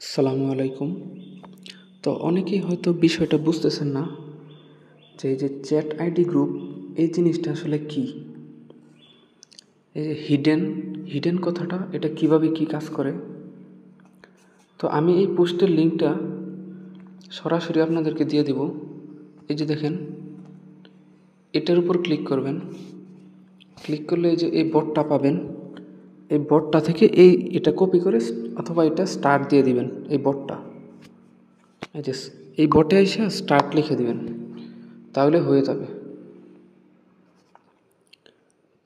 আসসালামু আলাইকুম। তো অনেকেই হয়তো বিষয়টা বুঝতেছেন না যে এই যে চ্যাট আইডি গ্রুপ এই জিনিসটা আসলে কি। এই যে হিডেন হিডেন কথাটা এটা কিভাবে কি কাজ করে। তো আমি এই পোস্টের লিঙ্কটা সরাসরি আপনাদেরকে দিয়ে দিব। এই যে দেখেন, এটার উপর ক্লিক করবেন। ক্লিক করলে এই যে এই বটটা পাবেন। এই বটটা থেকে এটা কপি করে অথবা এটা স্টার্ট দিয়ে দিবেন। এই বটটা এই যে এই বটে এসে স্টার্ট লিখে দিবেন, তাহলে হয়ে যাবে।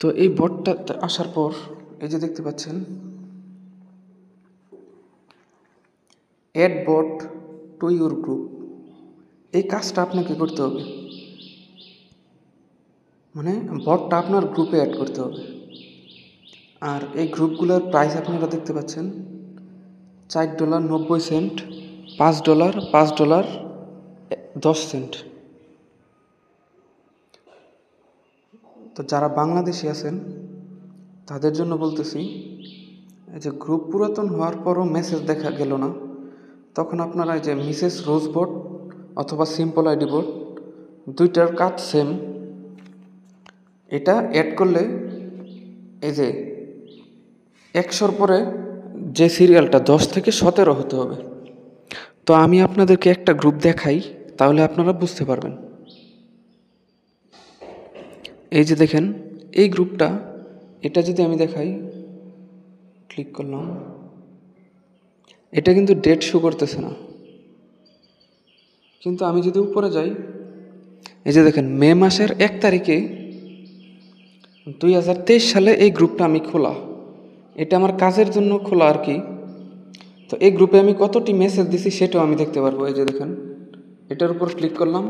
তো এই বটটা আসার পর এই যে দেখতে পাচ্ছেন add bot to your group, এই কাজটা আপনাকে করতে হবে। মানে বটটা আপনার গ্রুপে অ্যাড করতে হবে। আর এই গ্রুপগুলোর প্রাইস আপনারা দেখতে পাচ্ছেন $4.90, $5, $5, 10 সেন্ট। তো যারা বাংলাদেশি আছেন তাদের জন্য বলতেছি, এই যে গ্রুপ পুরাতন হওয়ার পরও মেসেজ দেখা গেল না, তখন আপনারা এই যে মিসেস রোজ বট অথবা সিম্পল আইডি বট, দুইটার কাজ সেম। এটা অ্যাড করলে এই যে 100-র পরে যে সিরিয়ালটা 10 থেকে 17 হতে হবে। তো আমি আপনাদেরকে একটা গ্রুপ দেখাই, তাহলে আপনারা বুঝতে পারবেন। এই যে দেখেন এই গ্রুপটা, এটা যদি আমি দেখাই, ক্লিক করলাম, এটা কিন্তু ডেট শো করতেছে না। কিন্তু আমি যদি উপরে যাই, এই যে দেখেন মে মাসের 1 তারিখে 2023 সালে এই গ্রুপটা আমি খোলা। এটা আমার কাজের জন্য খোলা আর কি। তো এই গ্রুপে আমি কতটি মেসেজ দিছি সেটাও আমি দেখতে পারবো। এই যে দেখেন এটার উপর ক্লিক করলাম,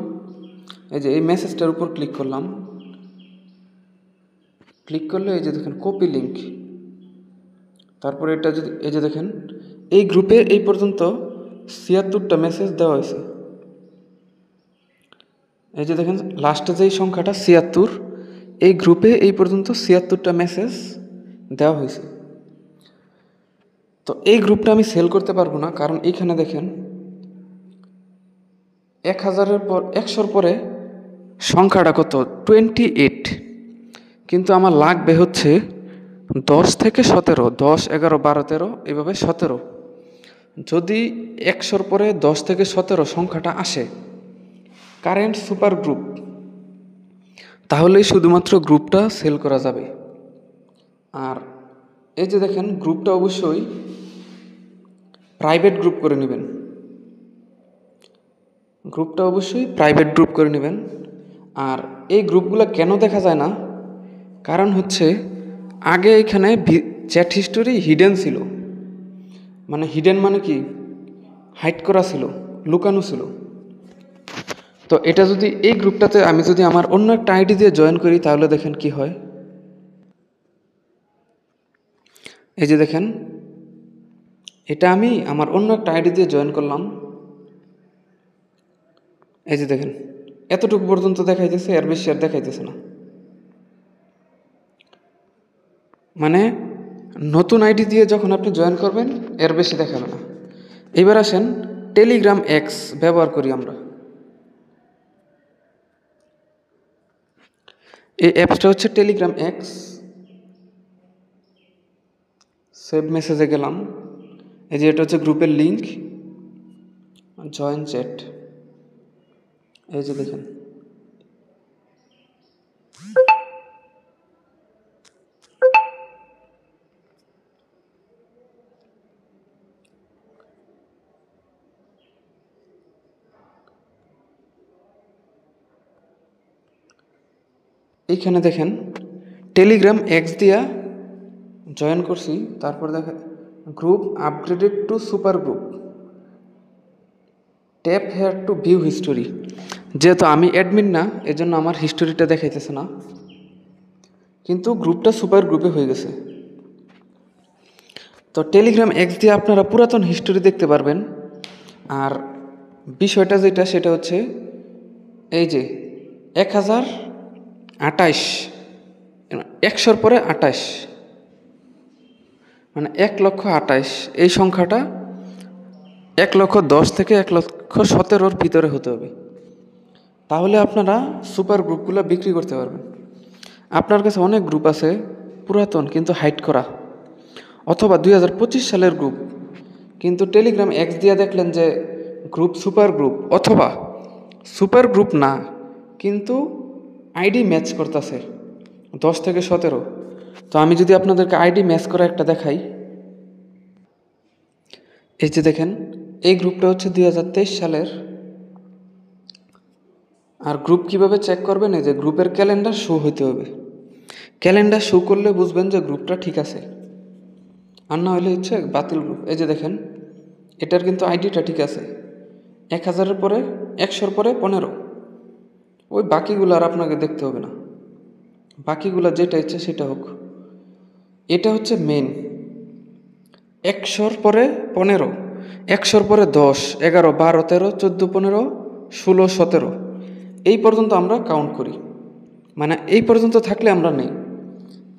এই যে এই মেসেজটার উপর ক্লিক করলাম। ক্লিক করলে এই যে দেখেন কপি লিঙ্ক, তারপরে এটা যদি এই যে দেখেন এই গ্রুপে এই পর্যন্ত 76টা মেসেজ দেওয়া হয়েছে। এই যে দেখেন লাস্টে যেই সংখ্যাটা 76, এই গ্রুপে এই পর্যন্ত 76টা মেসেজ দেওয়া হয়েছে। তো এই গ্রুপটা আমি সেল করতে পারবো না, কারণ এইখানে দেখেন 1000-এর পর 100-র পরে সংখ্যাটা কত 28, কিন্তু আমার লাগবে হচ্ছে 10 থেকে 17, 10, 11, 12, 13, এভাবে 17। যদি 100-র পরে 10 থেকে 17 সংখ্যাটা আসে কারেন্ট সুপার গ্রুপ, তাহলেই শুধুমাত্র গ্রুপটা সেল করা যাবে। আর এই যে দেখেন গ্রুপটা অবশ্যই প্রাইভেট গ্রুপ করে নেবেন। গ্রুপটা অবশ্যই প্রাইভেট গ্রুপ করে নেবেন। আর এই গ্রুপগুলো কেন দেখা যায় না, কারণ হচ্ছে আগে এখানে চ্যাট হিস্টোরি হিডেন ছিল। মানে হিডেন মানে কি, হাইড করা ছিল, লুকানো ছিল। তো এটা যদি এই গ্রুপটাতে আমি যদি আমার অন্য একটা আইডি দিয়ে জয়েন করি, তাহলে দেখেন কি হয়। এই যে দেখেন এটা আমি আমার অন্য একটা আইডি দিয়ে জয়েন করলাম। এই যে দেখেন এতটুকু পর্যন্ত দেখাইতেছে, এর বেশি আর দেখাইতেছে না। মানে নতুন আইডি দিয়ে যখন আপনি জয়েন করবেন এর বেশি দেখাবে না। এবার আসেন টেলিগ্রাম এক্স ব্যবহার করি আমরা। এই অ্যাপসটা হচ্ছে টেলিগ্রাম এক্স। সেভ মেসেজে গেলাম, এই যে এটা হচ্ছে গ্রুপের লিঙ্ক, জয়েন চ্যাট। এই যে দেখেন এইখানে দেখেন টেলিগ্রাম এক্স দিয়া জয়েন করছি। তারপর দেখেন group upgraded two super group, tap hair two view history. যেহেতু আমি অ্যাডমিন না, এজন্য আমার হিস্টোরিটা দেখাইতেছে না, কিন্তু গ্রুপটা সুপার গ্রুপে হয়ে গেছে। তো টেলিগ্রাম এক্স দিয়ে আপনারা পুরাতন হিস্টোরি দেখতে পারবেন। আর বিষয়টা যেটা সেটা হচ্ছে এই যে 1028, 100-র পরে 28, মানে 1,28,000, এই সংখ্যাটা 1,10,000 থেকে 1,17,000 ভিতরে হতে হবে, তাহলে আপনারা সুপার গ্রুপগুলো বিক্রি করতে পারবেন। আপনার কাছে অনেক গ্রুপ আছে পুরাতন কিন্তু হাইড করা, অথবা 2025 সালের গ্রুপ, কিন্তু টেলিগ্রাম এক্স দিয়ে দেখলেন যে গ্রুপ সুপার গ্রুপ, অথবা সুপার গ্রুপ না কিন্তু আইডি ম্যাচ করতেছে 10 থেকে 17। তো আমি যদি আপনাদেরকে আইডি ম্যাচ করা একটা দেখাই, এই যে দেখেন এই গ্রুপটা হচ্ছে 2023 সালের। আর গ্রুপ কিভাবে চেক করবেন, এই যে গ্রুপের ক্যালেন্ডার শো হইতে হবে, ক্যালেন্ডার শো করলে বুঝবেন যে গ্রুপটা ঠিক আছে, আর না হলে হচ্ছে বাতিল গ্রুপ। এই যে দেখেন এটার কিন্তু আইডিটা ঠিক আছে, 1000-এর পরে 100-র পরে 15, ওই বাকিগুলো আর আপনাকে দেখতে হবে না, বাকিগুলো যেটা ইচ্ছে সেটা হোক। এটা হচ্ছে মেন, 100-র পরে 15, 100-র পরে 10, 11, 12, 13, 14, 15, 16, 17 এই পর্যন্ত আমরা কাউন্ট করি, মানে এই পর্যন্ত থাকলে আমরা নেই।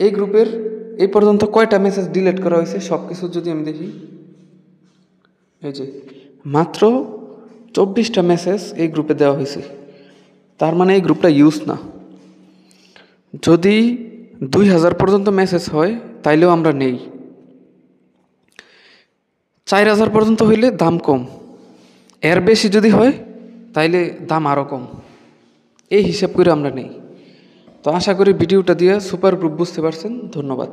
এই গ্রুপের এই পর্যন্ত কয়টা মেসেজ ডিলিট করা হয়েছে সব কিছু যদি আমি দেখি, এই যে মাত্র 24টা মেসেজ এই গ্রুপে দেওয়া হয়েছে, তার মানে এই গ্রুপটা ইউজ না। যদি 2000 পর্যন্ত মেসেজ হয় তাইলেও আমরা নেই, 4000 পর্যন্ত হইলে দাম কম, এর বেশি যদি হয় তাইলে দাম আরও কম, এই হিসাব করে আমরা নেই। তো আশা করি ভিডিওটা দিয়ে সুপার গ্রুপ বুঝতে পারছেন। ধন্যবাদ।